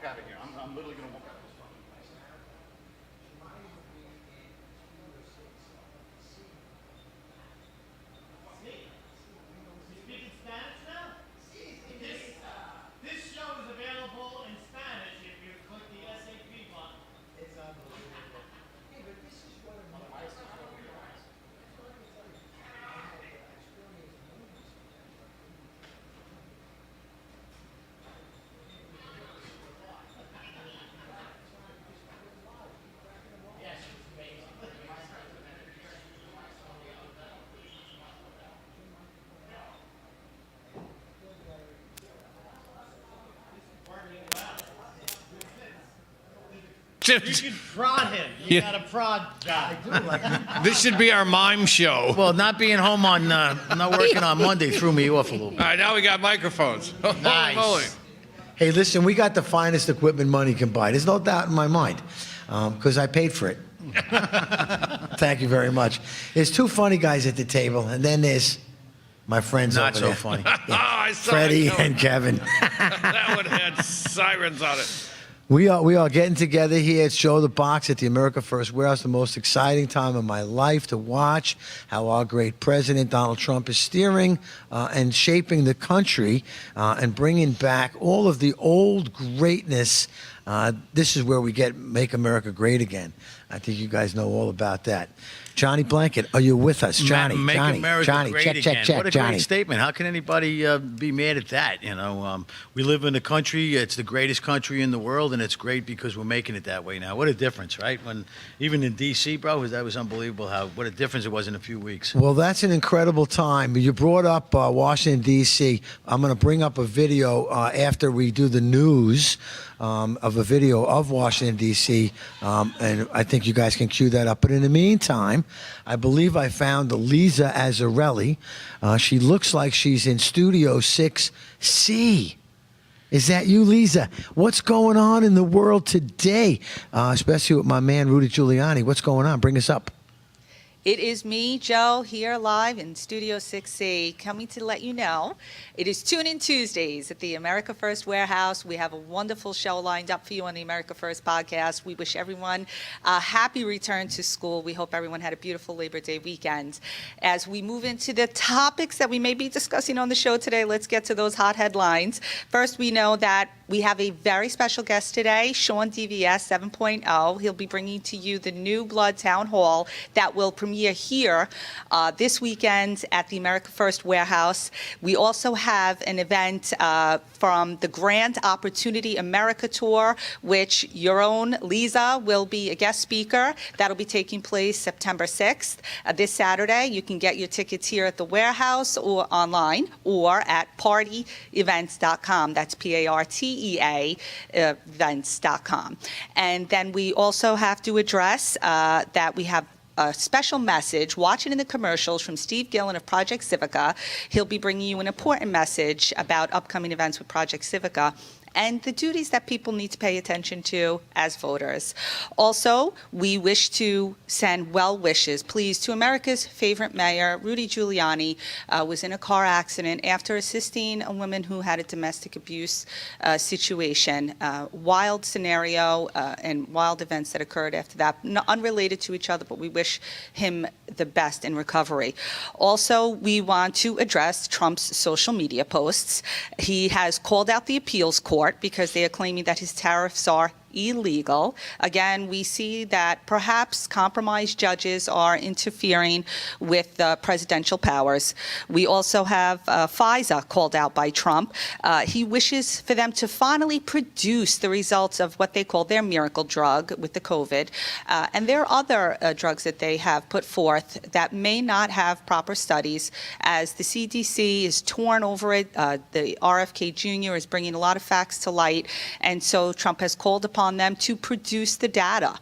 walk out of here. I'm literally going to walk out of this. This show is available in Spanish if you click the SAP button. It's unbelievable. Hey, but this is what you should prod him. You got a prod guy. This should be our mime show. Well, not being home on, not working on Monday threw me off a little bit. All right, now we got microphones. Holy Nice. moly. Hey, listen, we got the finest equipment money can buy. There's no doubt in my mind, because I paid for it. Thank you very much. There's two funny guys at the table, and then there's my friends Not over so there. funny. Oh, I saw Freddie it. and Kevin. That one had sirens on it. We are getting together here at Show the Box at the America First Warehouse, the most exciting time of my life to watch how our great president, Donald Trump, is steering and shaping the country and bringing back all of the old greatness. This is where we make America great again. I think you guys know all about that. Johnny Blanket, are you with us? Johnny, Make Johnny, America Johnny, great check, again. check, check, What a Johnny. great statement. How can anybody be mad at that? You know, we live in a country, it's the greatest country in the world, and it's great because we're making it that way now. What a difference, right? When even in D.C., bro, that was unbelievable what a difference it was in a few weeks. Well, that's an incredible time. You brought up Washington, D.C. I'm going to bring up a video after we do the news of a video of Washington, D.C., and I think you guys can cue that up. But in the meantime, I believe I found Lisa Azzarelli. She looks like she's in Studio 6C. Is that you, Lisa? What's going on in the world today, especially with my man, Rudy Giuliani? What's going on? Bring us up. It is me, Joe, here live in Studio 6C, coming to let you know it is Tune In Tuesdays at the America First Warehouse. We have a wonderful show lined up for you on the America First podcast. We wish everyone a happy return to school. We hope everyone had a beautiful Labor Day weekend. As we move into the topics that we may be discussing on the show today, let's get to those hot headlines. First, we know that we have a very special guest today, Sean DVS 7.0. He'll be bringing to you the New Blood Town Hall that will premiere here this weekend at the America First Warehouse. We also have an event from the Grand Opportunity America Tour, which your own Lisa will be a guest speaker. That'll be taking place September 6th, this Saturday. You can get your tickets here at the warehouse or online or at partyevents.com. That's PARTEA events.com. And then we also have to address that we have a special message, watching in the commercials from Steve Gillen of Project Civica. He'll be bringing you an important message about upcoming events with Project Civica and the duties that people need to pay attention to as voters. Also, we wish to send well wishes, please, to America's favorite mayor, Rudy Giuliani, was in a car accident after assisting a woman who had a domestic abuse situation. Wild scenario and wild events that occurred after that, unrelated to each other, but we wish him the best in recovery. Also, we want to address Trump's social media posts. He has called out the appeals court because they are claiming that his tariffs are illegal. Again, we see that perhaps compromised judges are interfering with presidential powers. We also have FISA called out by Trump. He wishes for them to finally produce the results of what they call their miracle drug with the COVID. And there are other drugs that they have put forth that may not have proper studies, as the CDC is torn over it. The RFK Jr. is bringing a lot of facts to light. And so Trump has called upon them to produce the data.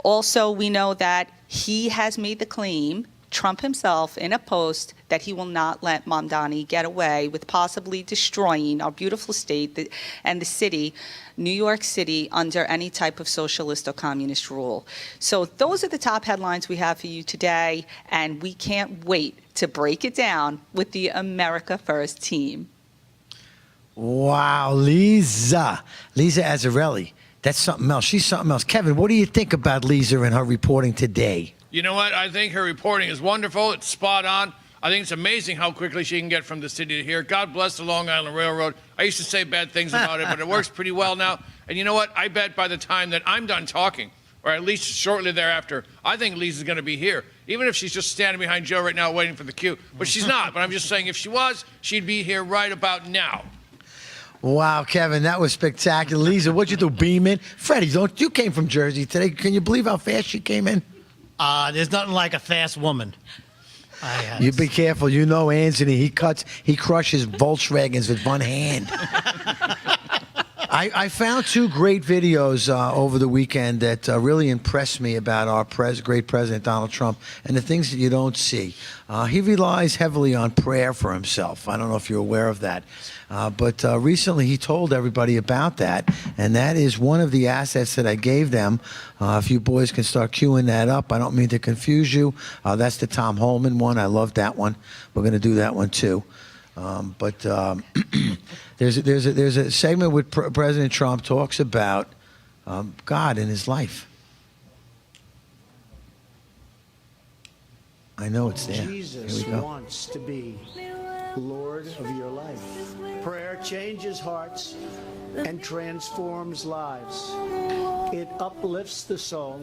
Also, we know that he has made the claim, Trump himself, in a post, that he will not let Mamdani get away with possibly destroying our beautiful state and the city, New York City, under any type of socialist or communist rule. So those are the top headlines we have for you today, and we can't wait to break it down with the America First team. Wow, Lisa Azzarelli. That's something else. She's something else. Kevin, what do you think about Lisa and her reporting today? You know what? I think her reporting is wonderful. It's spot on. I think it's amazing how quickly she can get from the city to here. God bless the Long Island Railroad. I used to say bad things about it, but it works pretty well now. And you know what? I bet by the time that I'm done talking, or at least shortly thereafter, I think Lisa's going to be here. Even if she's just standing behind Joe right now waiting for the cue. But she's not. But I'm just saying if she was, she'd be here right about now. Wow, Kevin, that was spectacular. Lisa, what'd you do, beam in? Freddie, you came from Jersey today. Can you believe how fast she came in? There's nothing like a fast woman. You be careful. You know Anthony, he crushes Volkswagens with one hand. I found two great videos over the weekend that really impressed me about our great President Donald Trump and the things that you don't see. He relies heavily on prayer for himself. I don't know if you're aware of that. But recently he told everybody about that, and that is one of the assets that I gave them. If you boys can start queuing that up, I don't mean to confuse you. That's the Tom Holman one. I love that one. We're going to do that one too. But there's a segment with President Trump talks about God in his life. I know it's there. Jesus Here we go. wants to be Lord of your life. Prayer changes hearts and transforms lives. It uplifts the soul,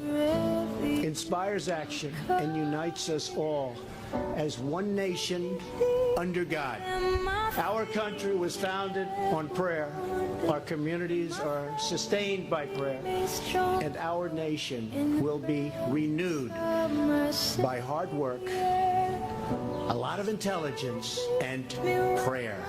inspires action, and unites us all as one nation under God. Our country was founded on prayer. Our communities are sustained by prayer. And our nation will be renewed by hard work, a lot of intelligence, and prayer.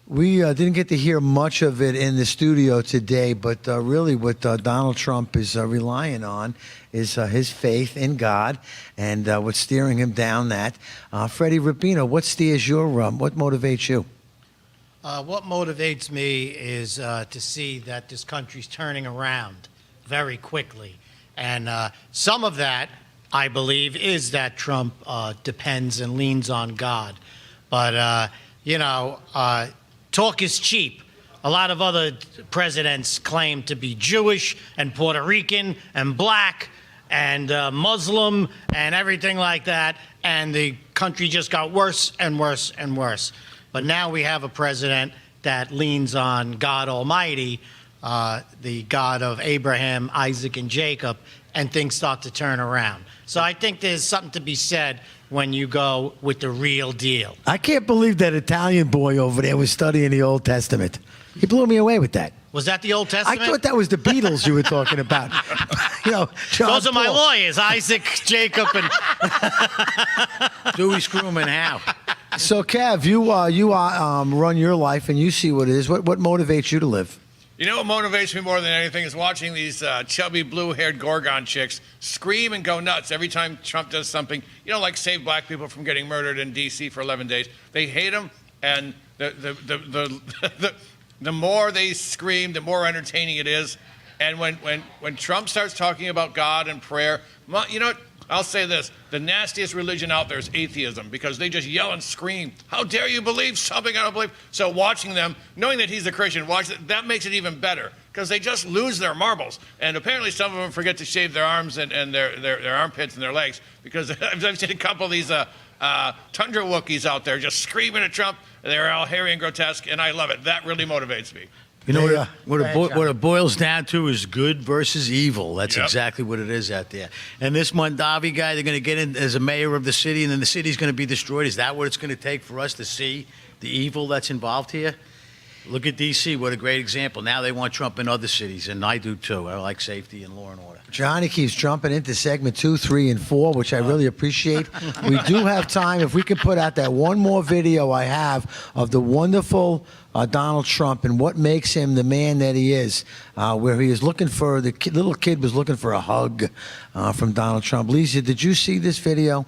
We didn't get to hear much of it in the studio today, but really what Donald Trump is relying on is his faith in God and what's steering him down that. Freddie Rubino, what steers your what motivates you? What motivates me is to see that this country's turning around very quickly. And some of that, I believe, is that Trump depends and leans on God. But, talk is cheap. A lot of other presidents claim to be Jewish and Puerto Rican and black and Muslim and everything like that. And the country just got worse and worse and worse. But now we have a president that leans on God Almighty, the God of Abraham, Isaac, and Jacob, and things start to turn around. So I think there's something to be said when you go with the real deal. I can't believe that Italian boy over there was studying the Old Testament. He blew me away with that. Was that the Old Testament? I thought that was the Beatles you were talking about. John Those are my Paul. lawyers, Isaac, Jacob, and Dewey Screwman Howe. So, Kev, you run your life and you see what it is. What motivates you to live? You know what motivates me more than anything is watching these chubby, blue-haired Gorgon chicks scream and go nuts every time Trump does something, like save black people from getting murdered in D.C. for 11 days. They hate him, and the more they scream, the more entertaining it is. And when Trump starts talking about God and prayer, you know what? I'll say this. The nastiest religion out there is atheism because they just yell and scream. How dare you believe something I don't believe? So watching them, knowing that he's a Christian, that makes it even better because they just lose their marbles. And apparently some of them forget to shave their arms and their armpits and their legs because I've seen a couple of these tundra Wookiees out there just screaming at Trump. They're all hairy and grotesque, and I love it. That really motivates me. You know Yeah. what it boils down to is good versus evil. That's Yep. exactly what it is out there. And this Mondavi guy, they're going to get in as a mayor of the city, and then the city's going to be destroyed. Is that what it's going to take for us to see the evil that's involved here? Look at D.C. What a great example. Now they want Trump in other cities, and I do too. I like safety and law and order. Johnny keeps jumping into segment 2, 3, and 4, which I really appreciate. We do have time. If we can put out that one more video I have of the wonderful Donald Trump and what makes him the man that he is, where he is looking for, little kid was looking for a hug from Donald Trump. Lisa, did you see this video?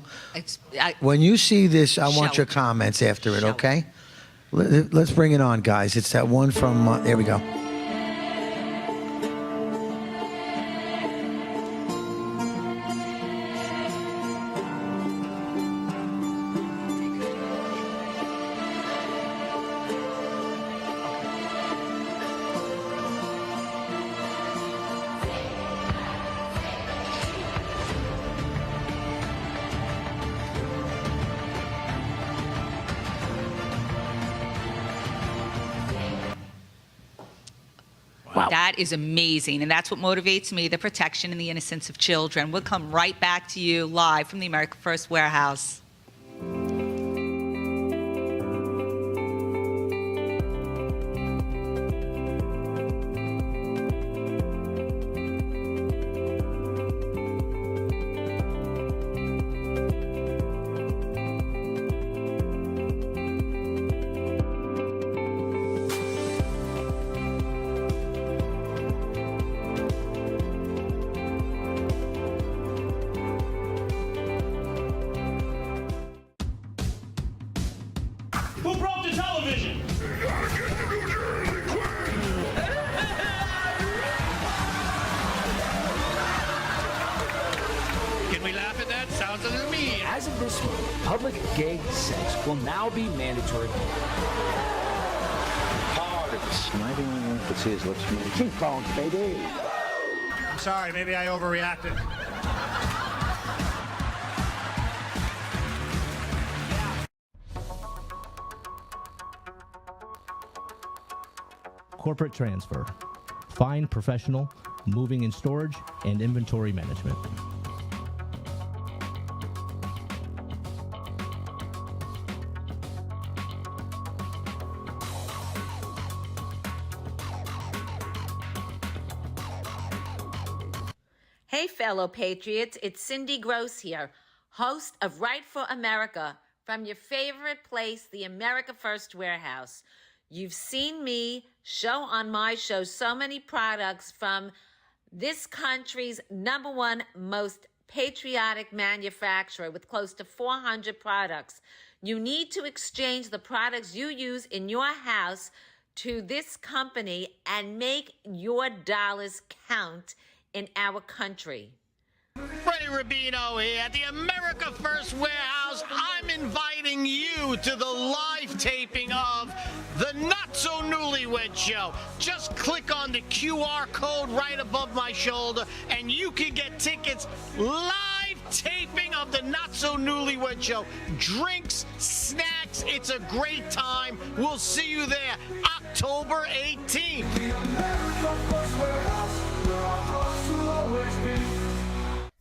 When you see this, I want Show your it. comments after it, Show it. okay? Let's bring it on, guys. It's that one from, there we go. Wow. That is amazing, and that's what motivates me, the protection and the innocence of children. We'll come right back to you live from the America First Warehouse. Who broke the television? Can we laugh at that? Sounds to me. As of this week, public gay sex will now be mandatory. Am I the only one that could see his lips move? Cheekbones, baby. I'm sorry, maybe I overreacted. Corporate transfer, fine professional, moving and storage, and inventory management. Hey, fellow patriots, it's Cindy Gross here, host of Right for America from your favorite place, the America First Warehouse. You've seen me show on my show so many products from this country's #1 most patriotic manufacturer with close to 400 products. You need to exchange the products you use in your house to this company and make your dollars count in our country. Freddie Rubino here at the America First Warehouse. I'm inviting you to the live taping of the Not So Newlywed Show. Just click on the QR code right above my shoulder and you can get tickets. Live taping of the Not So Newlywed Show. Drinks, snacks, it's a great time. We'll see you there October 18th.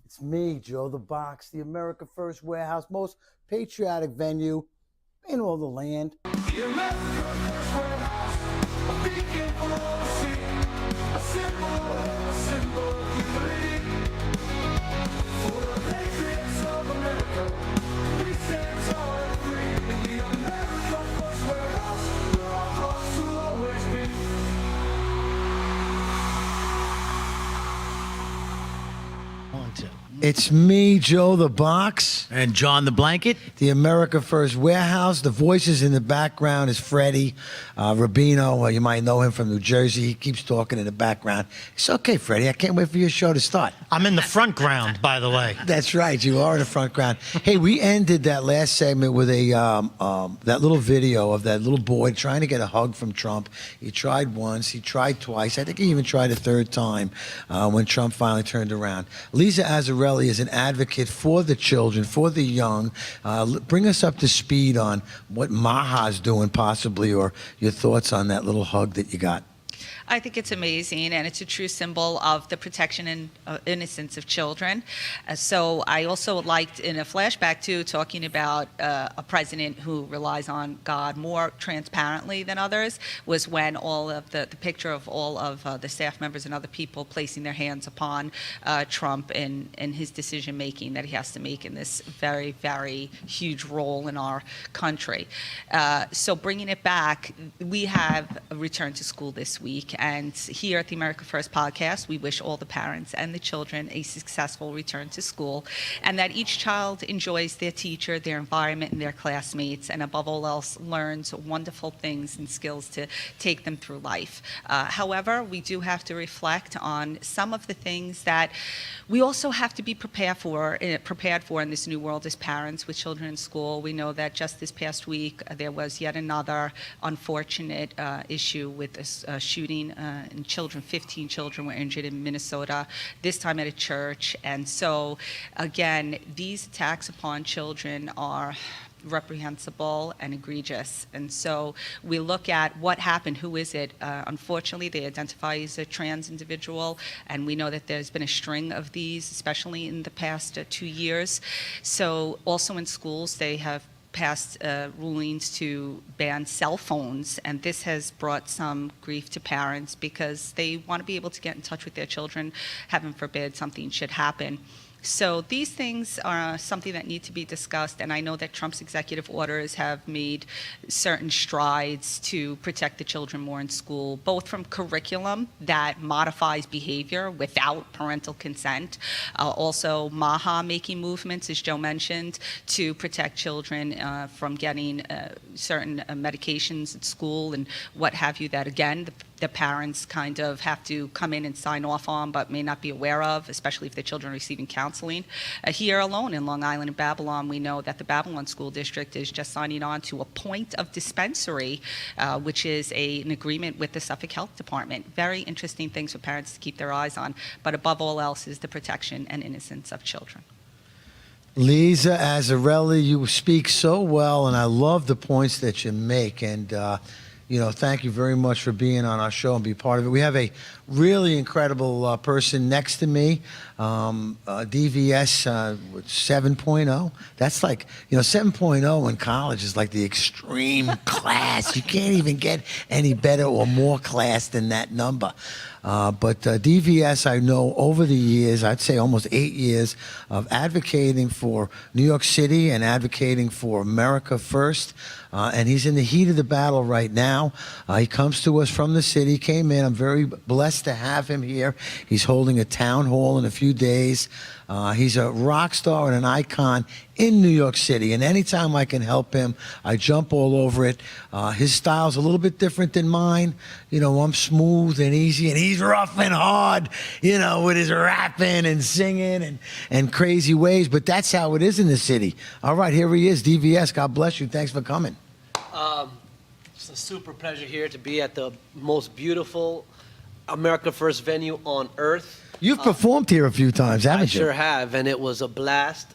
It's me, Joe the Box, the America First Warehouse, most patriotic venue in all the land. It's me, Joe the Box. And John the Blanket. The America First Warehouse. The voices in the background is Freddie Rubino. You might know him from New Jersey. He keeps talking in the background. It's okay, Freddie. I can't wait for your show to start. I'm in the front ground, by the way. That's right. You are in the front ground. Hey, we ended that last segment with a that little video of that little boy trying to get a hug from Trump. He tried once. He tried twice. I think he even tried a third time when Trump finally turned around. Lisa Azzarelli is an advocate for the children, for the young. Bring us up to speed on what Maha's doing possibly, or your thoughts on that little hug that you got. I think it's amazing, and it's a true symbol of the protection and innocence of children. So I also liked, in a flashback too, talking about a president who relies on God more transparently than others, was when all of the picture of all of the staff members and other people placing their hands upon Trump and his decision making that he has to make in this very, very huge role in our country. So bringing it back, we have a return to school this week. And here at the America First podcast, we wish all the parents and the children a successful return to school, and that each child enjoys their teacher, their environment, and their classmates, and above all else, learns wonderful things and skills to take them through life. However, we do have to reflect on some of the things that we also have to be prepared for in this new world as parents with children in school. We know that just this past week, there was yet another unfortunate issue with a shooting and children. 15 children were injured in Minnesota, this time at a church. And so, again, these attacks upon children are reprehensible and egregious. And so we look at what happened, who is it? Unfortunately, they identify as a trans individual, and we know that there's been a string of these, especially in the past 2 years. So also in schools, they have passed rulings to ban cell phones, and this has brought some grief to parents because they want to be able to get in touch with their children. Heaven forbid something should happen. So these things are something that need to be discussed, and I know that Trump's executive orders have made certain strides to protect the children more in school, both from curriculum that modifies behavior without parental consent, also MAHA making movements, as Joe mentioned, to protect children from getting certain medications at school and what have you that, again, the parents kind of have to come in and sign off on but may not be aware of, especially if the children are receiving counseling. Here alone in Long Island and Babylon, we know that the Babylon School District is just signing on to a point of dispensary, which is an agreement with the Suffolk Health Department. Very interesting things for parents to keep their eyes on, but above all else is the protection and innocence of children. Lisa Azzarelli, you speak so well, and I love the points that you make. And thank you very much for being on our show and be part of it. We have a really incredible person next to me, DVS 7.0. That's like, 7.0 in college is like the extreme class. You can't even get any better or more class than that number. But DVS, I know over the years, I'd say almost 8 years of advocating for New York City and advocating for America First. And he's in the heat of the battle right now. He comes to us from the city, came in. I'm very blessed to have him here. He's holding a town hall in a few days. He's a rock star and an icon in New York City, and anytime I can help him, I jump all over it. His style's a little bit different than mine. I'm smooth and easy, and he's rough and hard, with his rapping and singing and crazy ways, but that's how it is in the city. All right, here he is, DVS. God bless you. Thanks for coming. It's a super pleasure here to be at the most beautiful America First venue on earth. You've performed here a few times, haven't you? I sure have, and it was a blast.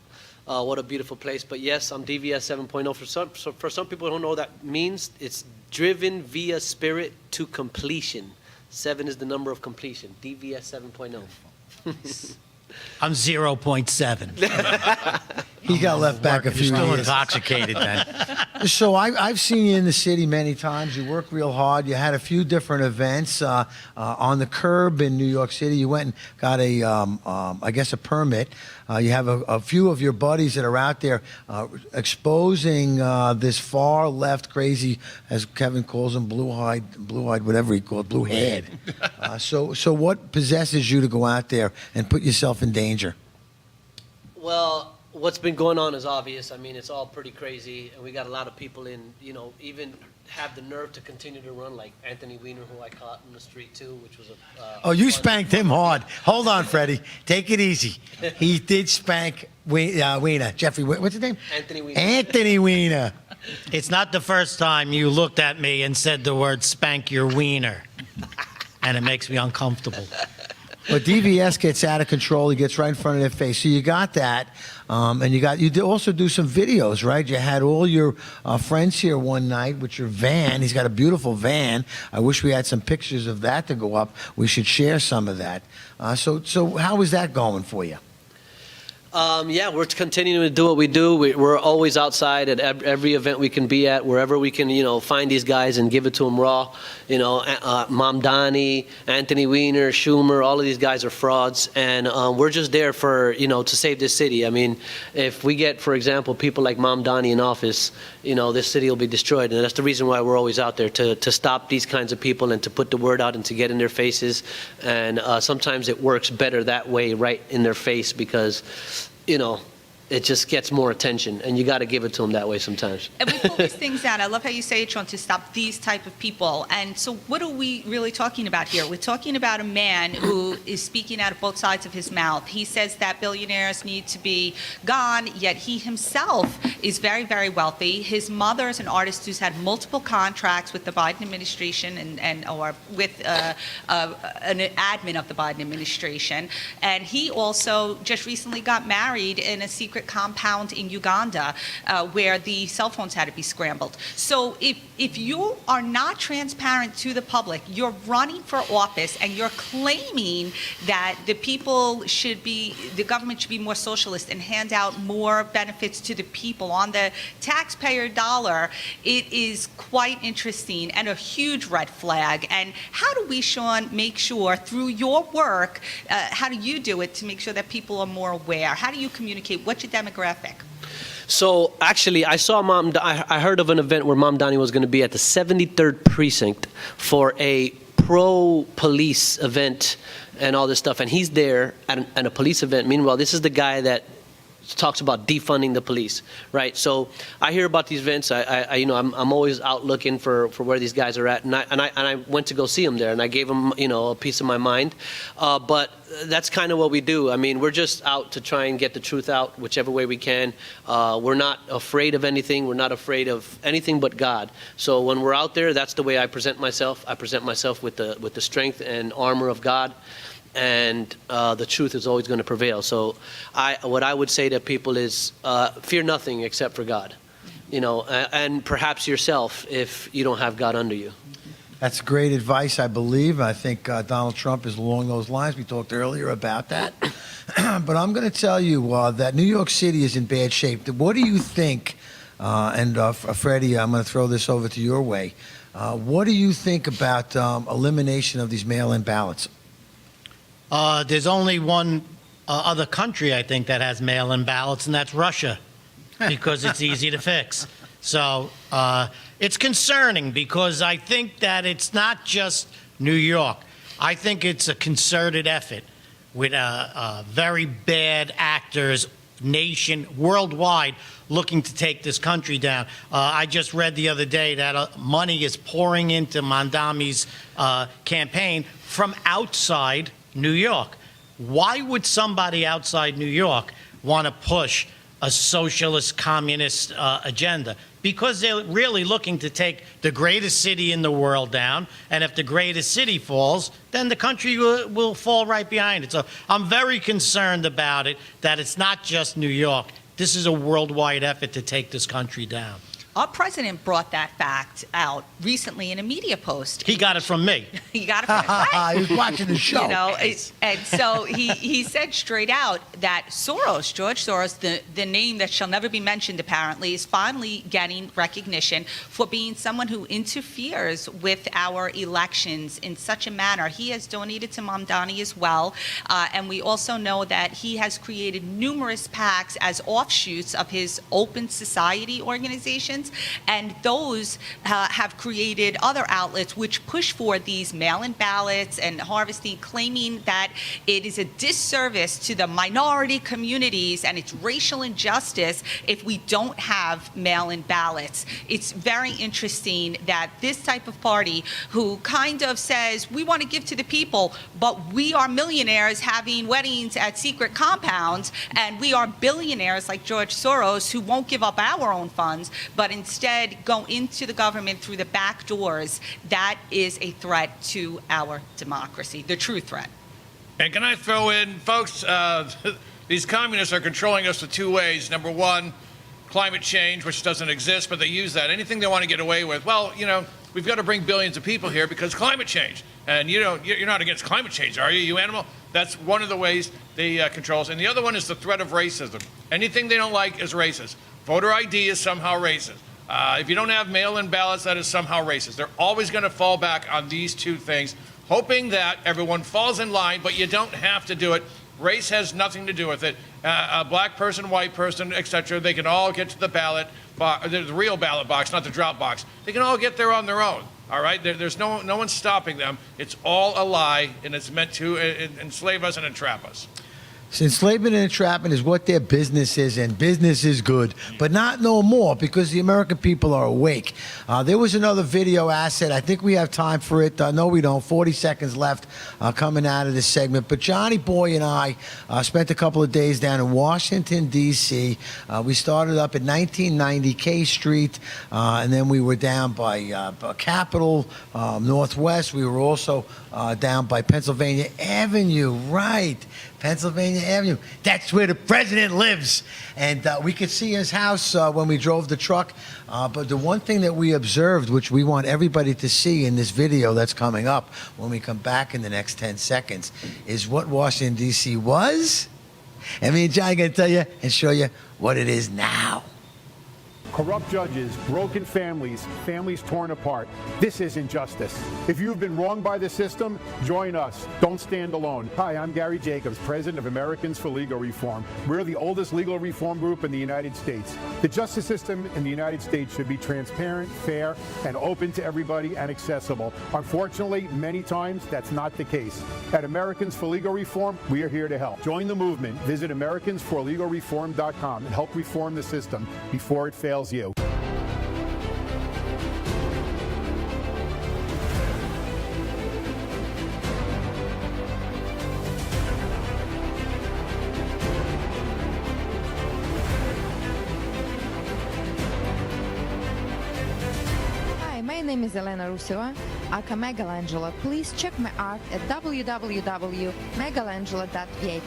What a beautiful place. But yes, I'm DVS 7.0. For some people who don't know what that means, it's driven via spirit to completion. 7 is the number of completion. DVS 7.0. I'm 0.7. He got left back a few Still years. intoxicated then. So I've seen you in the city many times. You work real hard. You had a few different events on the curb in New York City. You went and got I guess a permit. You have a few of your buddies that are out there exposing this far left crazy, as Kevin calls them, blue-eyed, whatever he called, blue-haired. So what possesses you to go out there and put yourself in danger? Well, what's been going on is obvious. I mean, it's all pretty crazy, and we got a lot of people even have the nerve to continue to run, like Anthony Weiner, who I caught in the street too, which was a... you spanked him hard. Hold on, Freddie. Take it easy. He did spank Weiner. Jeffrey, what's his name? Anthony Weiner. Anthony Weiner. It's not the first time you looked at me and said the word spank your wiener. And it makes me uncomfortable. But DVS gets out of control. He gets right in front of their face. So you got that. And you also do some videos, right? You had all your friends here one night with your van. He's got a beautiful van. I wish we had some pictures of that to go up. We should share some of that. So how is that going for you? Yeah, we're continuing to do what we do. We're always outside at every event we can be at, wherever we can, find these guys and give it to them raw. Mamdani, Anthony Weiner, Schumer, all of these guys are frauds, and we're just there for, to save this city. I mean, if we get, for example, people like Mamdani in office, this city will be destroyed, and that's the reason why we're always out there, to stop these kinds of people and to put the word out and to get in their faces. And sometimes it works better that way, right in their face, because it just gets more attention, and you got to give it to them that way sometimes. And we pull these things out. I love how you say it, Sean, to stop these type of people. And so what are we really talking about here? We're talking about a man who is speaking out of both sides of his mouth. He says that billionaires need to be gone, yet he himself is very, very wealthy. His mother is an artist who's had multiple contracts with the Biden administration or with an admin of the Biden administration. And he also just recently got married in a secret secret compound in Uganda where the cell phones had to be scrambled. So if you are not transparent to the public, you're running for office and you're claiming that the government should be more socialist and hand out more benefits to the people on the taxpayer dollar, it is quite interesting and a huge red flag. And how do we, Sean, make sure through your work, how do you do it to make sure that people are more aware? How do you communicate? What's your demographic? So actually, I heard of an event where Mamdani was going to be at the 73rd precinct for a pro-police event and all this stuff, and he's there at a police event. Meanwhile, this is the guy that talks about defunding the police, right? So I hear about these events. I'm always out looking for where these guys are at, and I went to go see them there, and I gave them a piece of my mind. But that's kind of what we do. I mean, we're just out to try and get the truth out whichever way we can. We're not afraid of anything. We're not afraid of anything but God. So when we're out there, that's the way I present myself. I present myself with the strength and armor of God. And the truth is always going to prevail. So what I would say to people is fear nothing except for God, and perhaps yourself if you don't have God under you. That's great advice, I believe. I think Donald Trump is along those lines. We talked earlier about that. But I'm going to tell you that New York City is in bad shape. What do you think, Freddie, I'm going to throw this over to your way. What do you think about elimination of these mail-in ballots? There's only one other country, I think, that has mail-in ballots, and that's Russia, because it's easy to fix. So it's concerning because I think that it's not just New York. I think it's a concerted effort with very bad actors, worldwide, looking to take this country down. I just read the other day that money is pouring into Mamdani's campaign from outside New York. Why would somebody outside New York want to push a socialist communist agenda? Because they're really looking to take the greatest city in the world down, and if the greatest city falls, then the country will fall right behind it. So I'm very concerned about it, that it's not just New York. This is a worldwide effort to take this country down. Our president brought that fact out recently in a media post. He got it from me. He got it from me. Right? He was watching the show. And so he said straight out that George Soros, the name that shall never be mentioned apparently, is finally getting recognition for being someone who interferes with our elections in such a manner. He has donated to Mamdani as well. And we also know that he has created numerous PACs as offshoots of his open society organizations. And those have created other outlets which push for these mail-in ballots and harvesting, claiming that it is a disservice to the minority communities and it's racial injustice if we don't have mail-in ballots. It's very interesting that this type of party who kind of says we want to give to the people, but we are millionaires having weddings at secret compounds, and we are billionaires like George Soros who won't give up our own funds, but instead go into the government through the back doors. That is a threat to our democracy, the true threat. And can I throw in, folks, these communists are controlling us in two ways. Number one, climate change, which doesn't exist, but they use that. Anything they want to get away with. Well, we've got to bring billions of people here because climate change. And you're not against climate change, are you, you animal? That's one of the ways they control us. And the other one is the threat of racism. Anything they don't like is racist. Voter ID is somehow racist. If you don't have mail-in ballots, that is somehow racist. They're always going to fall back on these two things, hoping that everyone falls in line, but you don't have to do it. Race has nothing to do with it. A black person, white person, etc., they can all get to the ballot, the real ballot box, not the drop box. They can all get there on their own. All right? There's no one stopping them. It's all a lie, and it's meant to enslave us and entrap us. Enslavement and entrapment is what their business is, and business is good, but not no more because the American people are awake. There was another video asset. I think we have time for it. No, we don't. 40 seconds left coming out of this segment. But Johnny Boy and I spent a couple of days down in Washington, D.C. We started up at 1990 K Street, and then we were down by Capitol, Northwest. We were also down by Pennsylvania Avenue, right. Pennsylvania Avenue. That's where the president lives. And we could see his house when we drove the truck. But the one thing that we observed, which we want everybody to see in this video that's coming up when we come back in the next 10 seconds, is what Washington, D.C. was. And me and John are going to tell you and show you what it is now. Corrupt judges, broken families, families torn apart. This isn't justice. If you've been wronged by the system, join us. Don't stand alone. Hi, I'm Gary Jacobs, president of Americans for Legal Reform. We're the oldest legal reform group in the United States. The justice system in the United States should be transparent, fair, and open to everybody and accessible. Unfortunately, many times that's not the case. At Americans for Legal Reform, we are here to help. Join the movement. Visit AmericansForLegalReform.com and help reform the system before it fails you. Hi, my name is Elena Ruseva, aka Megalangela. Please check my art at www.megalangela.vip.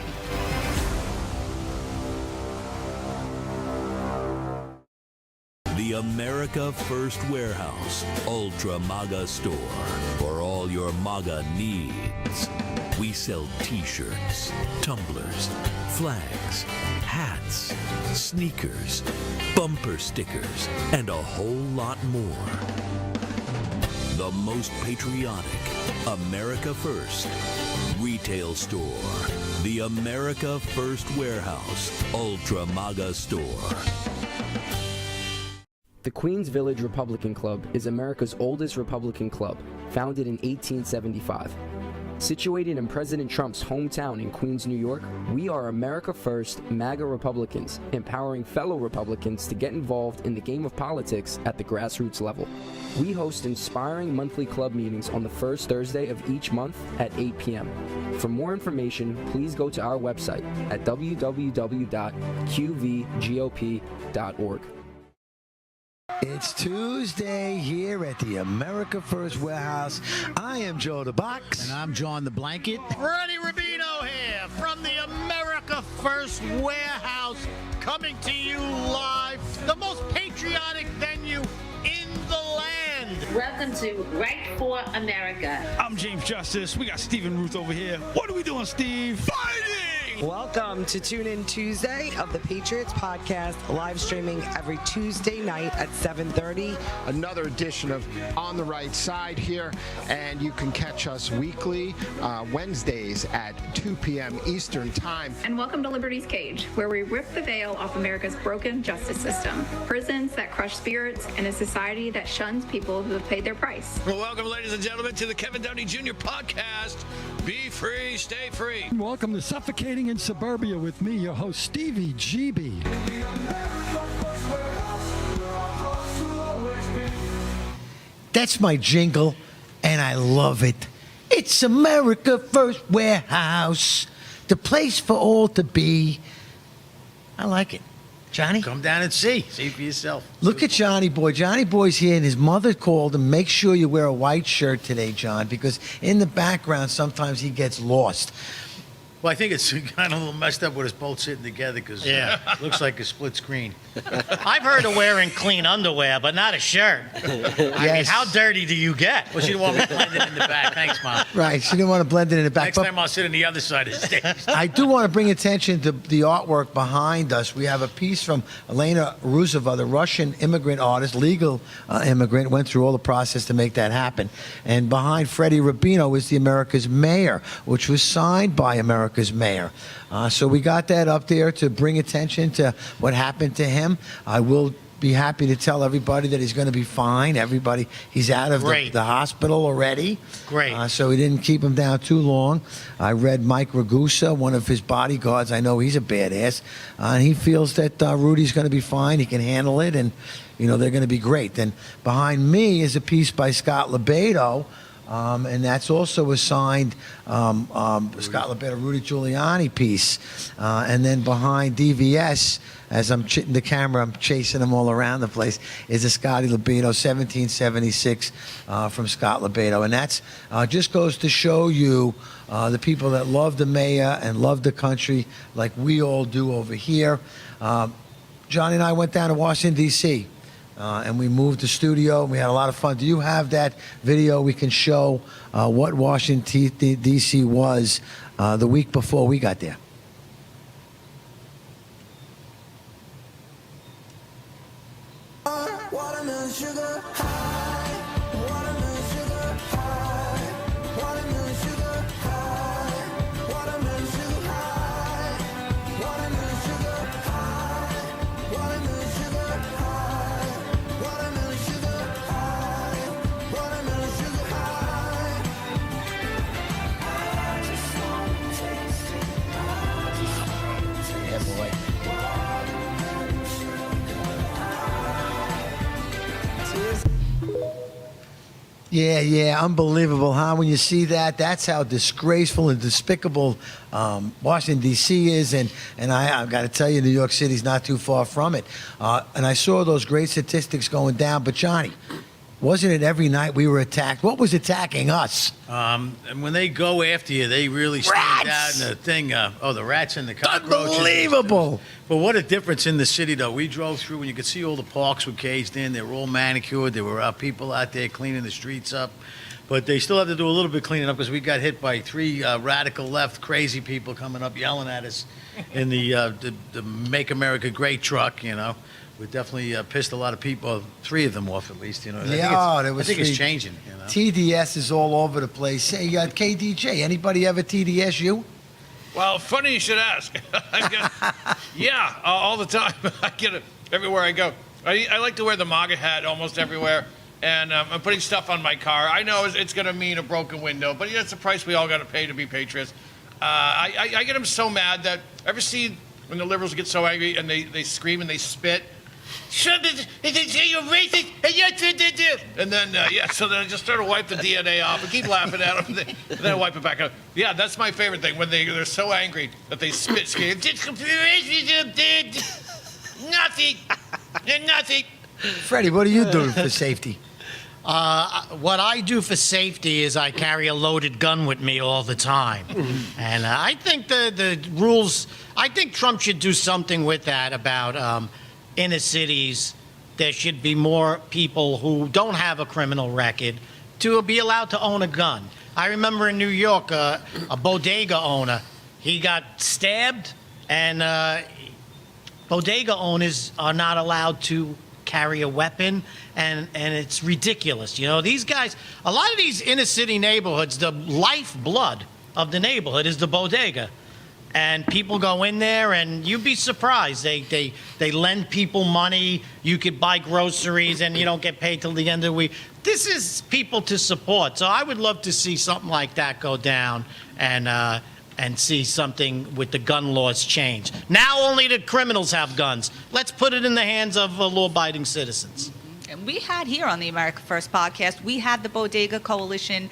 The America First Warehouse Ultra MAGA store for all your MAGA needs. We sell t-shirts, tumblers, flags, hats, sneakers, bumper stickers, and a whole lot more. The most patriotic America First retail store. The America First Warehouse Ultra MAGA store. The Queens Village Republican Club is America's oldest Republican club, founded in 1875. Situated in President Trump's hometown in Queens, New York, we are America First MAGA Republicans, empowering fellow Republicans to get involved in the game of politics at the grassroots level. We host inspiring monthly club meetings on the first Thursday of each month at 8 p.m. For more information, please go to our website at www.qvgop.org. It's Tuesday here at the America First Warehouse. I am Joe the Box. And I'm John the Blanket. Freddie Rubino here from the America First Warehouse, coming to you live, the most patriotic venue in the land. Welcome to Right for America. I'm James Justice. We got Stephen Ruth over here. What are we doing, Steve? Fighting! Welcome to Tune In Tuesday of the Patriots Podcast, live streaming every Tuesday night at 7:30. Another edition of On the Right Side here, and you can catch us weekly, Wednesdays at 2 p.m. Eastern Time. And welcome to Liberty's Cage, where we rip the veil off America's broken justice system, prisons that crush spirits, and a society that shuns people who have paid their price. Well, welcome, ladies and gentlemen, to the Kevin Downey Jr. Podcast. Be free, stay free. Welcome to Suffocating in Suburbia with me, your host, Stevie GB. That's my jingle, and I love it. It's America First Warehouse, the place for all to be. I like it. Johnny? Come down and see for yourself. Look at Johnny Boy. Johnny Boy's here, and his mother called him. Make sure you wear a white shirt today, John, because in the background, sometimes he gets lost. Well, I think it's kind of a little messed up with us both sitting together because it looks like a split screen. I've heard of wearing clean underwear, but not a shirt. I mean, how dirty do you get? Well, she didn't want me blended in the back. Thanks, Mom. Right, she didn't want to blend it in the back. Next time I'll sit on the other side of the stage. I do want to bring attention to the artwork behind us. We have a piece from Elena Ruseva, the Russian immigrant artist, legal immigrant, went through all the process to make that happen. And behind Freddie Rubino is the America's Mayor, which was signed by America's Mayor. So we got that up there to bring attention to what happened to him. I will be happy to tell everybody that he's going to be fine. Everybody, he's out of the hospital already. Great. So we didn't keep him down too long. I read Mike Ragusa, one of his bodyguards. I know he's a badass. And he feels that Rudy's going to be fine. He can handle it. And, you know, they're going to be great. Then behind me is a piece by Scott Lebedo, And that's also a signed Scott LeBetto, Rudy Giuliani piece. And then behind DVS, as I'm the camera, I'm chasing them all around the place, is a Scotty LeBetto, 1776 from Scott LeBetto. And that's just goes to show you the people that love the mayor and love the country like we all do over here. Johnny and I went down to Washington, D.C., and we moved the studio, and we had a lot of fun. Do you have that video we can show what Washington, D.C. was the week before we got there? Watermelon sugar high, watermelon sugar high, watermelon sugar high, watermelon sugar high, watermelon sugar high, watermelon sugar high, watermelon sugar high, watermelon sugar high. I just want to taste it. I just want to taste it. Yeah, boy. Yeah, unbelievable, huh? When you see that, that's how disgraceful and despicable Washington, D.C. is. And I've got to tell you, New York City's not too far from it. And I saw those great statistics going down. But, Johnny, wasn't it every night we were attacked? What was attacking us? And when they go after you, they really stand out in the thing. The rats and the cockroaches. Unbelievable. But what a difference in the city, though. We drove through and you could see all the parks were caged in. They were all manicured. There were people out there cleaning the streets up. But they still have to do a little bit of cleaning up because we got hit by 3 radical left crazy people coming up yelling at us in the Make America Great truck, you know. We definitely pissed a lot of people, 3 of them off at least, you know. I think it's changing, you know. TDS is all over the place. Hey, KDJ, anybody ever TDS you? Well, funny you should ask. All the time. I get it everywhere I go. I like to wear the MAGA hat almost everywhere, and I'm putting stuff on my car. I know it's going to mean a broken window, but it's the price we all got to pay to be patriots. I get them so mad that ever see when the liberals get so angry and they scream and they spit. You're racist, and then so then I just start to wipe the DNA off and keep laughing at them, and then I wipe it back up. Yeah, that's my favorite thing when they're so angry that they spit, scream, nothing. Freddie, what are you doing for safety? What I do for safety is I carry a loaded gun with me all the time. And I think the rules, I think Trump should do something with that about inner cities. There should be more people who don't have a criminal record to be allowed to own a gun. I remember in New York, a bodega owner, he got stabbed, and bodega owners are not allowed to carry a weapon, and it's ridiculous. You know, these guys, a lot of these inner city neighborhoods, the lifeblood of the neighborhood is the bodega. And people go in there, and you'd be surprised. They lend people money. You could buy groceries, and you don't get paid till the end of the week. This is people to support. So I would love to see something like that go down, and see something with the gun laws change. Now only the criminals have guns. Let's put it in the hands of law-abiding citizens. And we had here on the America First podcast, we had the Bodega Coalition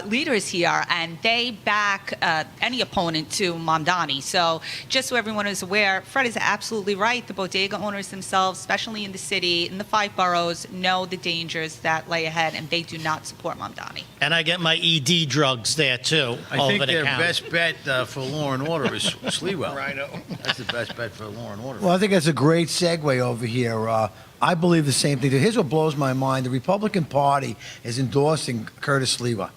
leaders here, and they back any opponent to Mamdani. So just so everyone is aware, Fred is absolutely right. The bodega owners themselves, especially in the city, in the 5 boroughs, know the dangers that lay ahead, and they do not support Mamdani. And I get my ED drugs there, too. I think their best bet for law and order is Sliwa. Rhino. That's the best bet for law and order. Well, I think that's a great segue over here. I believe the same thing. Here's what blows my mind. The Republican Party is endorsing Curtis Sliwa.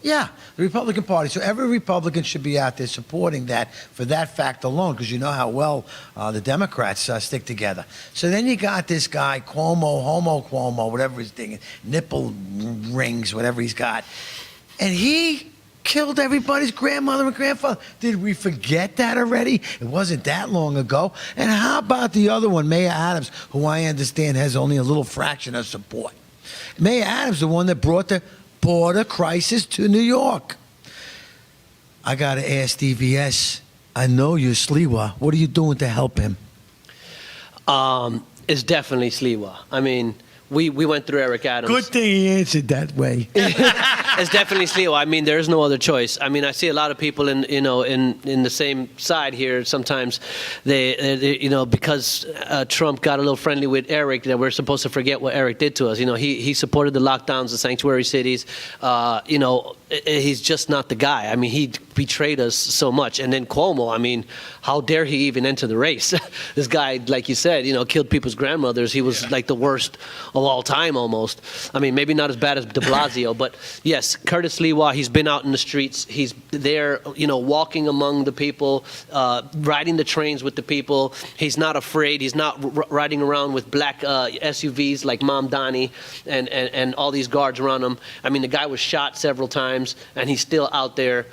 Yeah, the Republican Party. So every Republican should be out there supporting that for that fact alone, because you know how well the Democrats stick together. So then you got this guy, Cuomo, whatever his thing is, nipple rings, whatever he's got. And he killed everybody's grandmother and grandfather. Did we forget that already? It wasn't that long ago. And how about the other one, Mayor Adams, who I understand has only a little fraction of support? Mayor Adams, the one that brought the border crisis to New York. I got to ask DVS, I know you're Sliwa. What are you doing to help him? It's definitely Sliwa. I mean, we went through Eric Adams. Good thing he answered that way. It's definitely Sliwa. I mean, there is no other choice. I mean, I see a lot of people in the same side here. Sometimes they because Trump got a little friendly with Eric, that we're supposed to forget what Eric did to us. He supported the lockdowns, the sanctuary cities. He's just not the guy. I mean, he betrayed us so much. And then Cuomo, I mean, how dare he even enter the race? This guy, like you said, killed people's grandmothers. He was like the worst of all time almost. I mean, maybe not as bad as de Blasio, but yes, Curtis Sliwa, he's been out in the streets. He's there, walking among the people, riding the trains with the people. He's not afraid. He's not riding around with black SUVs like Mamdani and all these guards around him. I mean, the guy was shot several times, and he's still out there,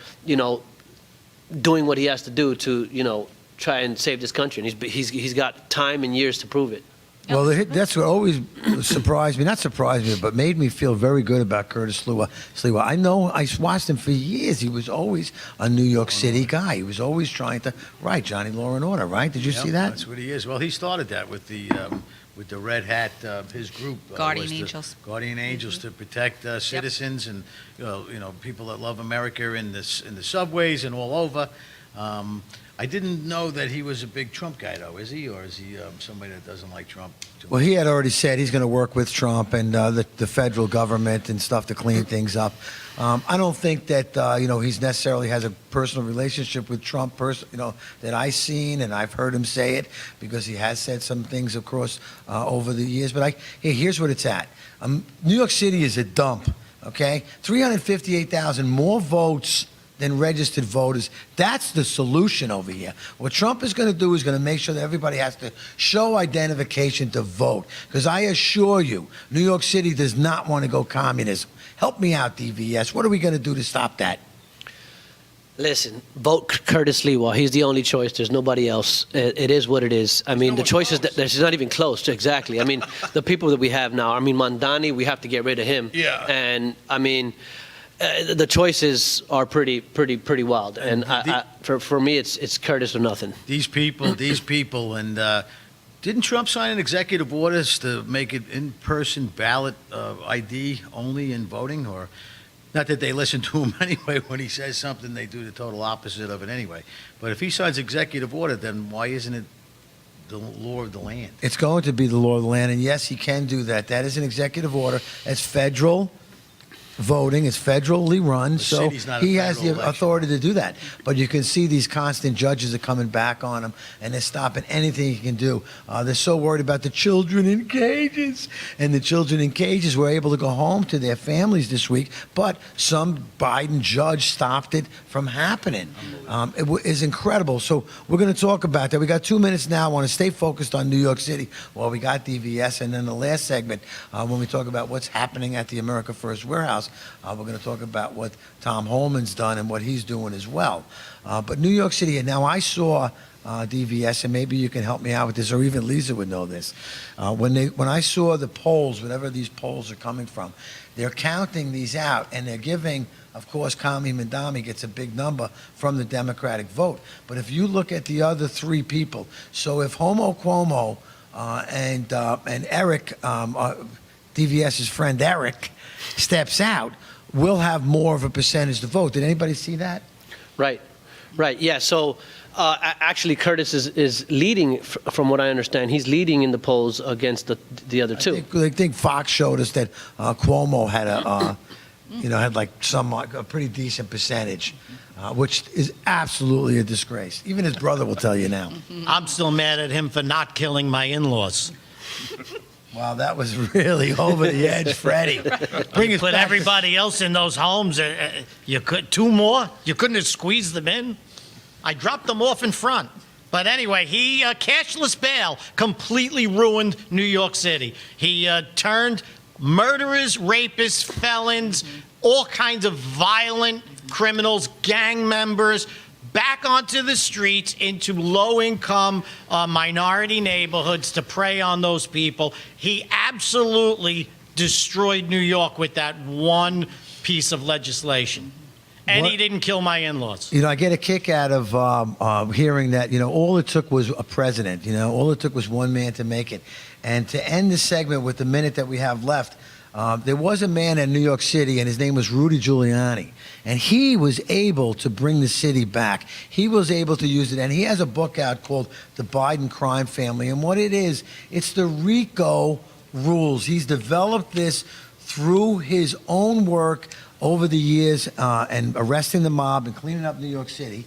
doing what he has to do to, try and save this country. And he's got time and years to prove it. Well, that's what always surprised me, not surprised me, but made me feel very good about Curtis Sliwa. I know, I watched him for years. He was always a New York City guy. He was always trying to, right, Johnny Law and Order, right? Did you see that? That's what he is. Well, he started that with the Red Hat, his group. Guardian Angels. Guardian Angels to protect citizens and, people that love America in the subways and all over. I didn't know that he was a big Trump guy, though, is he? Or is he somebody that doesn't like Trump too much? Well, he had already said he's going to work with Trump and the federal government and stuff to clean things up. I don't think that, he's necessarily has a personal relationship with Trump, that I've seen, and I've heard him say it because he has said some things, of course, over the years. But here's what it's at. New York City is a dump, okay? 358,000 more votes than registered voters. That's the solution over here. What Trump is going to do is going to make sure that everybody has to show identification to vote. Because I assure you, New York City does not want to go communism. Help me out, DVS. What are we going to do to stop that? Listen, vote Curtis Sliwa. He's the only choice. There's nobody else. It is what it is. I mean, the choice is there's not even close. Exactly. I mean, the people that we have now. I mean, Mamdani, we have to get rid of him. Yeah. And I mean, the choices are pretty wild. And for me, it's Curtis or nothing. These people, and didn't Trump sign an executive orders to make it in-person ballot ID only in voting? Or not that they listen to him anyway. When he says something, they do the total opposite of it anyway. But if he signs executive order, then why isn't it the law of the land? It's going to be the law of the land, and yes, he can do that. That is an executive order. It's federal voting. It's federally run, so he has the authority to do that. But you can see these constant judges are coming back on him, and they're stopping anything he can do. They're so worried about the children in cages, and the children in cages were able to go home to their families this week, but some Biden judge stopped it from happening. It is incredible. So we're going to talk about that. We got 2 minutes now. I want to stay focused on New York City. Well, we got DVS, and then the last segment, when we talk about what's happening at the America First Warehouse, we're going to talk about what Tom Holman's done and what he's doing as well. But New York City, and now I saw DVS, and maybe you can help me out with this, or even Lisa would know this. When I saw the polls, whatever these polls are coming from, they're counting these out, and they're giving, of course, Kami Mamdani gets a big number from the Democratic vote. But if you look at the other three people, so if Homo Cuomo and Eric, DVS's friend Eric, steps out, we'll have more of a percentage to vote. Did anybody see that? Right. Yeah. So actually, Curtis is leading, from what I understand. He's leading in the polls against the other two. I think Fox showed us that Cuomo had had like a pretty decent percentage, which is absolutely a disgrace. Even his brother will tell you now. I'm still mad at him for not killing my in-laws. Wow, that was really over the edge, Freddie. You put everybody else in those homes. You could 2 more. You couldn't have squeezed them in. I dropped them off in front. But anyway, he cashless bail completely ruined New York City. He turned murderers, rapists, felons, all kinds of violent criminals, gang members, back onto the streets into low-income minority neighborhoods to prey on those people. He absolutely destroyed New York with that one piece of legislation. And he didn't kill my in-laws. I get a kick out of hearing that, all it took was a president. All it took was one man to make it. And to end the segment with the minute that we have left, There was a man in New York City, and his name was Rudy Giuliani, and he was able to bring the city back. He was able to use it, and he has a book out called The Biden Crime Family, and what it is, it's the RICO rules. He's developed this through his own work over the years and arresting the mob and cleaning up New York City.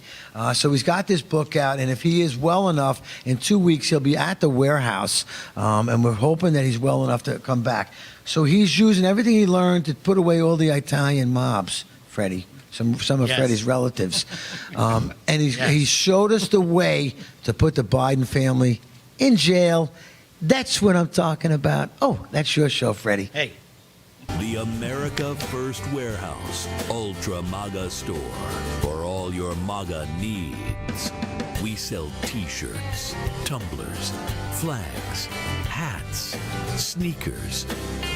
So he's got this book out, and if he is well enough, in 2 weeks he'll be at the warehouse, and we're hoping that he's well enough to come back. So he's using everything he learned to put away all the Italian mobs, Freddie, some of Yes. Freddie's relatives. And he showed us the way to put the Biden family in jail. That's what I'm talking about. Oh, that's your show, Freddie. Hey. The America First Warehouse Ultra MAGA Store for all your MAGA needs. We sell t-shirts, tumblers, flags, hats, sneakers,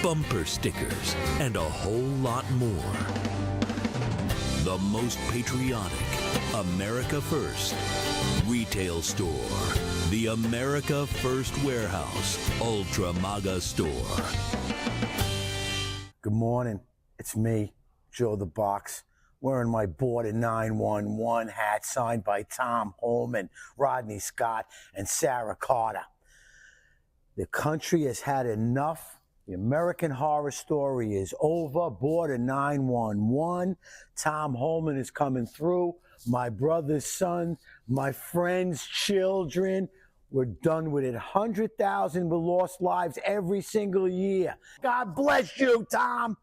bumper stickers, and a whole lot more. The most patriotic America First retail store. The America First Warehouse Ultra MAGA Store. Good morning. It's me, Joe the Box, wearing my Border 911 hat signed by Tom Holman, Rodney Scott, and Sarah Carter. The country has had enough. The American Horror Story is over. Border 911. Tom Holman is coming through. My brother's son, my friends' children. We're done with it. 100,000 were lost lives every single year. God bless you, Tom.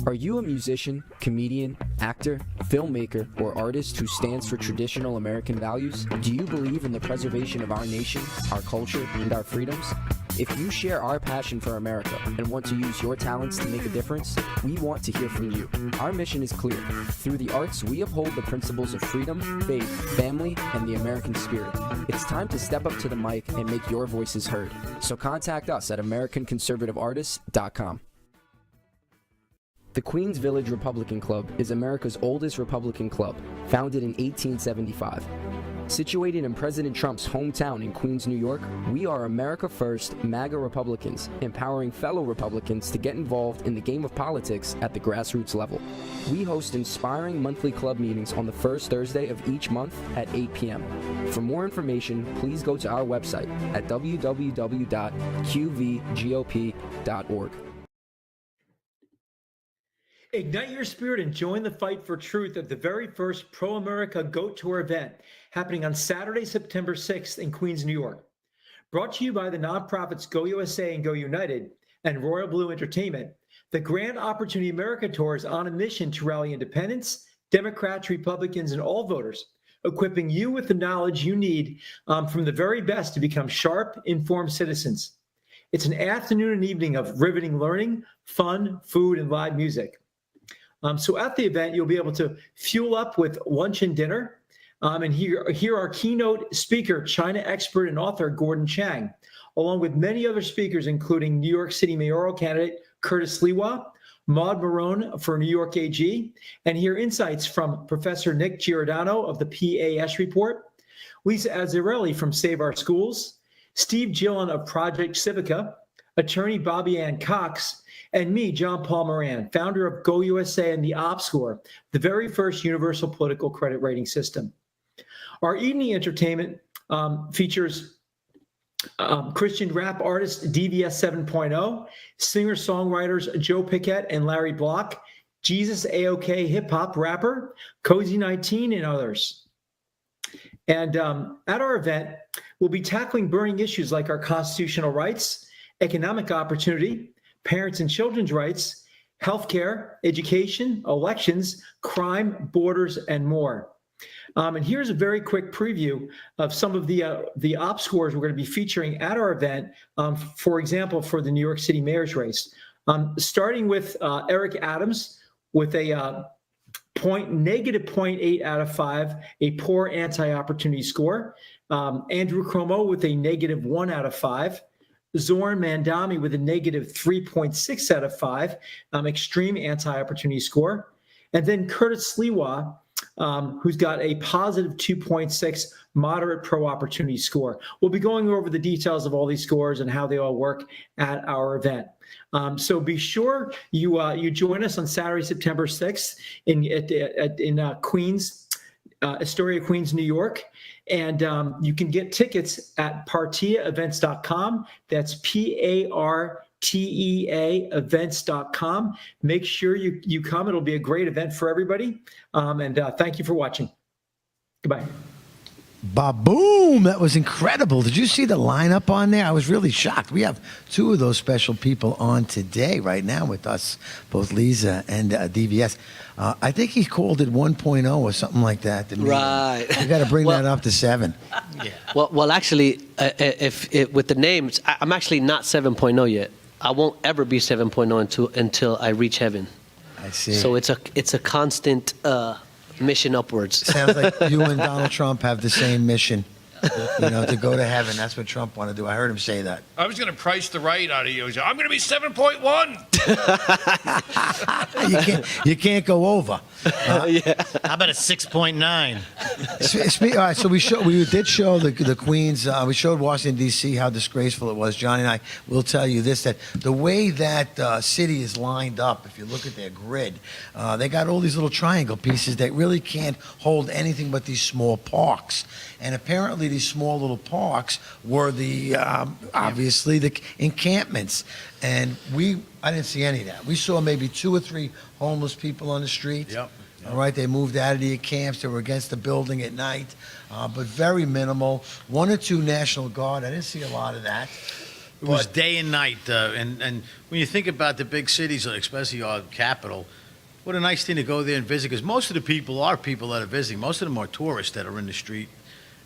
Are you a musician, comedian, actor, filmmaker, or artist who stands for traditional American values? Do you believe in the preservation of our nation, our culture, and our freedoms? If you share our passion for America and want to use your talents to make a difference, we want to hear from you. Our mission is clear. Through the arts, we uphold the principles of freedom, faith, family, and the American spirit. It's time to step up to the mic and make your voices heard. So contact us at AmericanConservativeArtists.com. The Queens Village Republican Club is America's oldest Republican club, founded in 1875. Situated in President Trump's hometown in Queens, New York, we are America First MAGA Republicans, empowering fellow Republicans to get involved in the game of politics at the grassroots level. We host inspiring monthly club meetings on the first Thursday of each month at 8 p.m. For more information, please go to our website at www.qvgop.org. Ignite your spirit and join the fight for truth at the very first Pro-America Goat Tour event happening on Saturday, September 6th in Queens, New York. Brought to you by the nonprofits Go USA and Go United and Royal Blue Entertainment, the Grand Opportunity America Tour is on a mission to rally independents, Democrats, Republicans, and all voters, equipping you with the knowledge you need from the very best to become sharp, informed citizens. It's an afternoon and evening of riveting learning, fun, food, and live music. So at the event, you'll be able to fuel up with lunch and dinner and hear our keynote speaker, China expert and author Gordon Chang, along with many other speakers, including New York City mayoral candidate Curtis Sliwa, Maud Marone for New York AG, and hear insights from Professor Nick Giordano of the PAS Report, Lisa Azzarelli from Save Our Schools, Steve Gillen of Project Civica, attorney Bobby Ann Cox, and me, John Paul Moran, founder of Go USA and the OpScore, the very first universal political credit rating system. Our evening entertainment features Christian rap artist DVS 7.0, singer-songwriters Joe Pickett and Larry Block, Jesus A.O.K. hip-hop rapper, Cozy 19, and others. And at our event, we'll be tackling burning issues like our constitutional rights, economic opportunity, parents and children's rights, healthcare, education, elections, crime, borders, and more. And here's a very quick preview of some of the op scores we're going to be featuring at our event, for example, for the New York City mayor's race. Starting with Eric Adams with a negative 0.8 out of 5, a poor anti-opportunity score. Andrew Cuomo with a negative 1 out of 5. Zoran Mandami with a negative 3.6 out of 5, extreme anti-opportunity score. And then Curtis Sliwa who's got a positive 2.6 moderate pro-opportunity score. We'll be going over the details of all these scores and how they all work at our event. So be sure you join us on Saturday, September 6th in Queens, Astoria, Queens, New York. And you can get tickets at partiaevents.com. That's PARTEA events.com. Make sure you come. It'll be a great event for everybody. And thank you for watching. Goodbye. Ba-boom! That was incredible. Did you see the lineup on there? I was really shocked. We have two of those special people on today, right now with us, both Lisa and DVS. I think he called it 1.0 or something like that. Right. You got to bring that up to 7. Yeah. Well, actually, with the names, I'm actually not 7.0 yet. I won't ever be 7.0 until I reach heaven. I see. So it's a constant mission upwards. Sounds like you and Donald Trump have the same mission, to go to heaven. That's what Trump wanted to do. I heard him say that. I was going to price the right out of you. I'm going to be 7.1. You can't go over. Yeah. How about a 6.9? All right, so we did show the Queens. We showed Washington D.C. how disgraceful it was. Johnny and I will tell you this: that the way that city is lined up, if you look at their grid, they got all these little triangle pieces that really can't hold anything but these small parks. And apparently, these small little parks were obviously the encampments. And I didn't see any of that. We saw maybe 2 or 3 homeless people on the street. Yep. All right, they moved out of the camps. They were against the building at night, but very minimal. 1 or 2 National Guard. I didn't see a lot of that. It was day and night. And when you think about the big cities, especially our capital, what a nice thing to go there and visit, because most of the people are people that are visiting. Most of them are tourists that are in the street.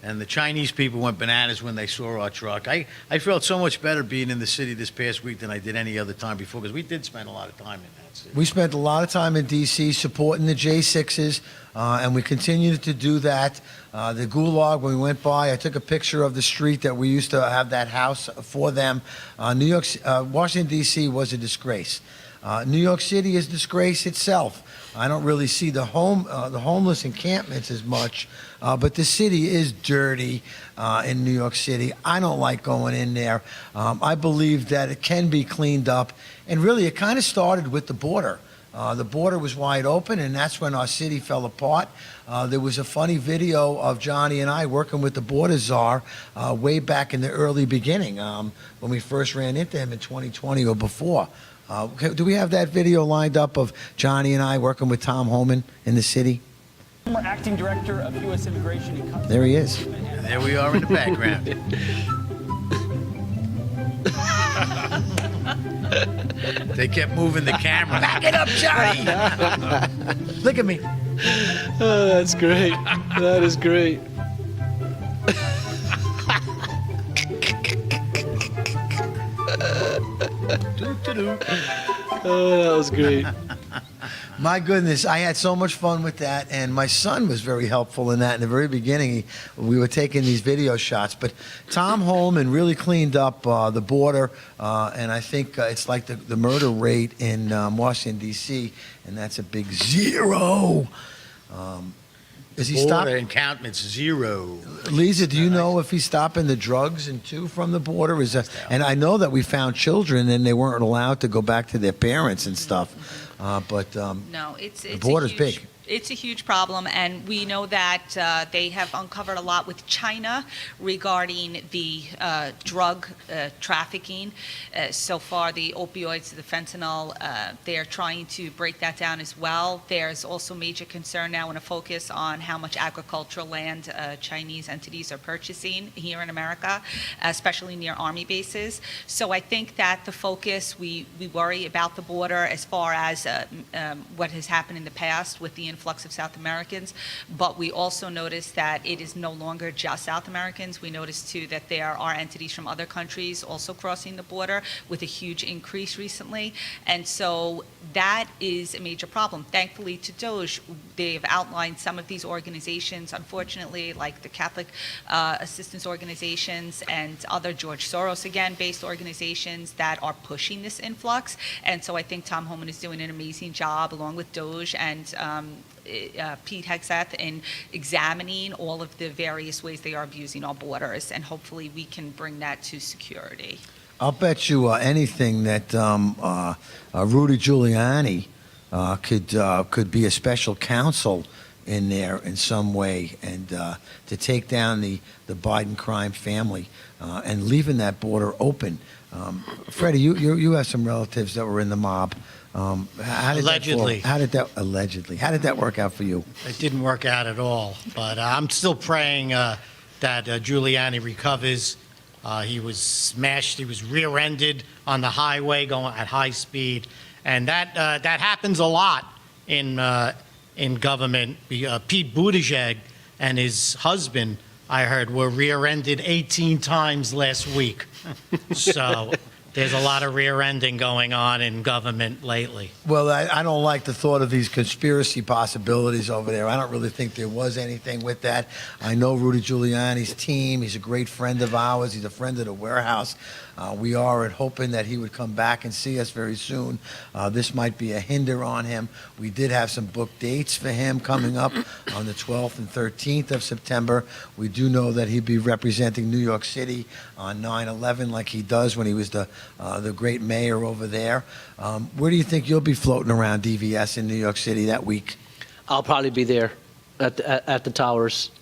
And the Chinese people went bananas when they saw our truck. I felt so much better being in the city this past week than I did any other time before, because we did spend a lot of time in that city. We spent a lot of time in D.C. supporting the J6s, and we continue to do that. The Gulag, when we went by, I took a picture of the street that we used to have that house for them. Washington, D.C. was a disgrace. New York City is a disgrace itself. I don't really see the homeless encampments as much, but the city is dirty in New York City. I don't like going in there. I believe that it can be cleaned up, and really it kind of started with the border. The border was wide open, and that's when our city fell apart. There was a funny video of Johnny and I working with the border czar way back in the early beginning when we first ran into him in 2020 or before. Do we have that video lined up of Johnny and I working with Tom Homan in the city? Former acting director of U.S. Immigration and Customs. There he is. And there we are in the background. They kept moving the camera. Back it up, Johnny! Look at me. Oh, that's great. That is great. Oh, that was great. My goodness, I had so much fun with that, and my son was very helpful in that. In the very beginning, we were taking these video shots, but Tom Homan really cleaned up the border, and I think it's like the murder rate in Washington, D.C., and that's a big 0. Is he stopping? Border encampments 0. Lisa, do you know if he's stopping the drugs from the border? And I know that we found children and they weren't allowed to go back to their parents and stuff. But no, it's the border's big. It's a huge problem, and we know that they have uncovered a lot with China regarding the drug trafficking. So far, the opioids, the fentanyl, they're trying to break that down as well. There's also major concern now and a focus on how much agricultural land Chinese entities are purchasing here in America, especially near army bases. So I think that the focus, we worry about the border as far as what has happened in the past with the influx of South Americans, but we also notice that it is no longer just South Americans. We notice too that there are entities from other countries also crossing the border with a huge increase recently, and so that is a major problem. Thankfully to DOJ, they've outlined some of these organizations, unfortunately, like the Catholic assistance organizations and other George Soros, again, based organizations that are pushing this influx, and so I think Tom Homan is doing an amazing job along with DOJ and Pete Hegseth in examining all of the various ways they are abusing our borders, and hopefully we can bring that to security. I'll bet you anything that Rudy Giuliani could be a special counsel in there in some way, and to take down the Biden crime family and leaving that border open. Freddie, you have some relatives that were in the mob. How did Allegedly. How did that work out for you? It didn't work out at all. But I'm still praying that Giuliani recovers. He was smashed. He was rear-ended on the highway going at high speed, and that happens a lot in government. Pete Buttigieg and his husband, I heard, were rear-ended 18 times last week. So there's a lot of rear-ending going on in government lately. Well, I don't like the thought of these conspiracy possibilities over there. I don't really think there was anything with that. I know Rudy Giuliani's team. He's a great friend of ours. He's a friend of the warehouse. We are hoping that he would come back and see us very soon. This might be a hinder on him. We did have some booked dates for him coming up on the 12th and 13th of September. We do know that he'd be representing New York City on 9/11 like he does when he was the great mayor over there. Where do you think you'll be floating around DVS in New York City that week? I'll probably be there at the towers.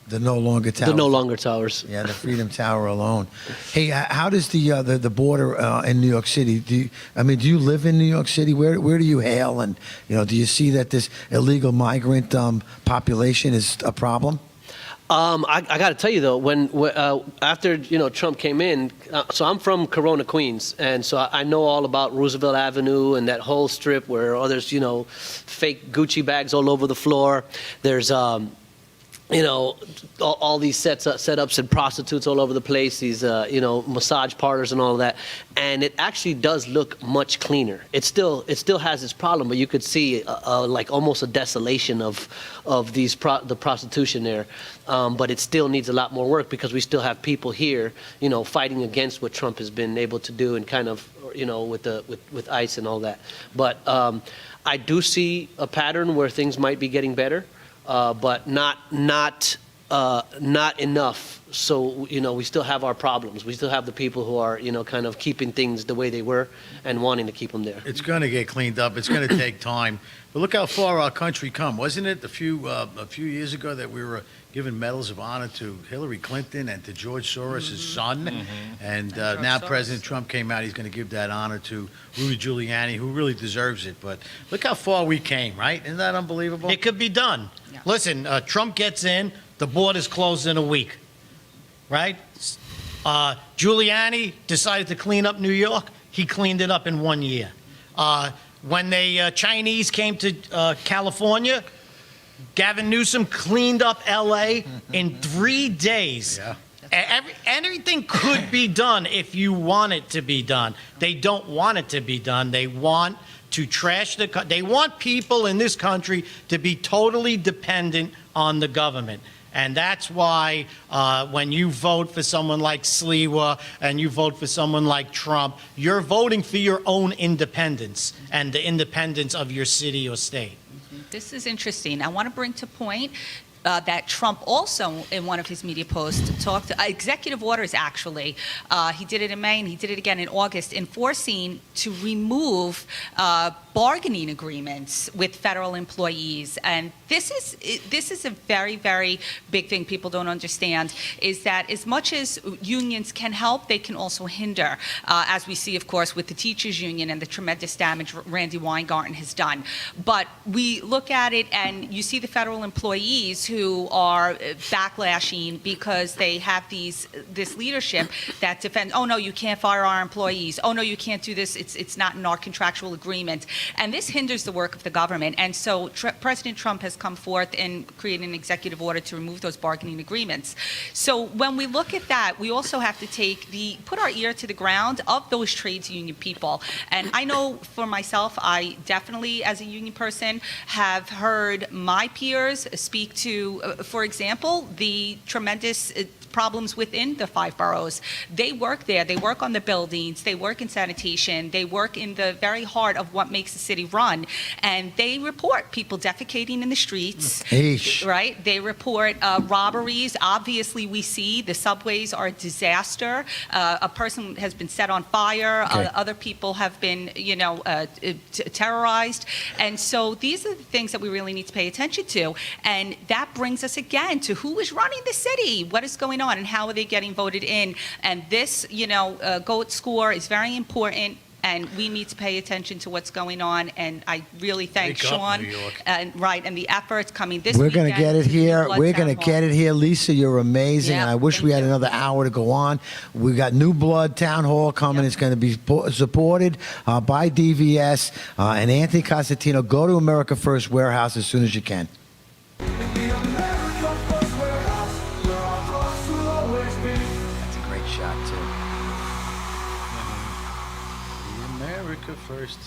The No Longer Towers. The No Longer Towers. Yeah, the Freedom Tower alone. Hey, how does the border in New York City? Do you live in New York City? Where do you hail? And do you see that this illegal migrant population is a problem? I got to tell you though, after Trump came in, so I'm from Corona, Queens, and so I know all about Roosevelt Avenue and that whole strip where there's fake Gucci bags all over the floor. There's all these setups and prostitutes all over the place, these, massage parlors and all of that. And it actually does look much cleaner. It still has its problem, but you could see like almost a desolation of the prostitution there. But it still needs a lot more work because we still have people here, fighting against what Trump has been able to do and kind of, with ICE and all that. But I do see a pattern where things might be getting better. But not enough. So we still have our problems. We still have the people who are kind of keeping things the way they were and wanting to keep them there. It's going to get cleaned up. It's going to take time. But look how far our country come. Wasn't it a few years ago that we were giving medals of honor to Hillary Clinton and to George Soros' son? Mm-hmm. And now President Trump came out. He's going to give that honor to Rudy Giuliani, who really deserves it. But look how far we came, right? Isn't that unbelievable? It could be done. Yeah. Listen, Trump gets in, the border's closed in a week, right? Giuliani decided to clean up New York. He cleaned it up in 1 year. When the Chinese came to California, Gavin Newsom cleaned up L.A. in 3 days. Yeah. Everything could be done if you want it to be done. They don't want it to be done. They want to trash they want people in this country to be totally dependent on the government. And that's why when you vote for someone like Sliwa and you vote for someone like Trump, you're voting for your own independence and the independence of your city or state. This is interesting. I want to bring to point that Trump also, in one of his media posts, talked executive orders, actually. He did it in May and he did it again in August, enforcing to remove bargaining agreements with federal employees. And this is a very, very big thing people don't understand, is that as much as unions can help, they can also hinder, as we see, of course, with the teachers union and the tremendous damage Randy Weingarten has done. But we look at it and you see the federal employees who are backlashing because they have this leadership that defends, oh no, you can't fire our employees, oh no, you can't do this, it's not in our contractual agreement. And this hinders the work of the government. And so President Trump has come forth and created an executive order to remove those bargaining agreements. So when we look at that, we also have to put our ear to the ground of those trades union people. And I know for myself, I definitely, as a union person, have heard my peers speak to to, for example, the tremendous problems within the 5 boroughs. They work there. They work on the buildings. They work in sanitation. They work in the very heart of what makes the city run. And they report people defecating in the streets. Eesh. Right? They report robberies. Obviously, we see the subways are a disaster. A person has been set on fire. Okay. Other people have been, terrorized. And so these are the things that we really need to pay attention to. And that brings us again to who is running the city, what is going on, and how are they getting voted in. And this, GOAT score is very important. And we need to pay attention to what's going on. And I really thank Wake up, Sean New York. and the efforts coming this We're weekend. going to get it here. Blood We're Town going to Hall. get it here. Lisa, you're amazing. Yeah, and I wish we had another hour to go on. We got New Blood Town Hall coming. It's going to be supported by DVS and Anthony Costantino. Go to America First Warehouse as soon as you can. That's a great shot, too. America First.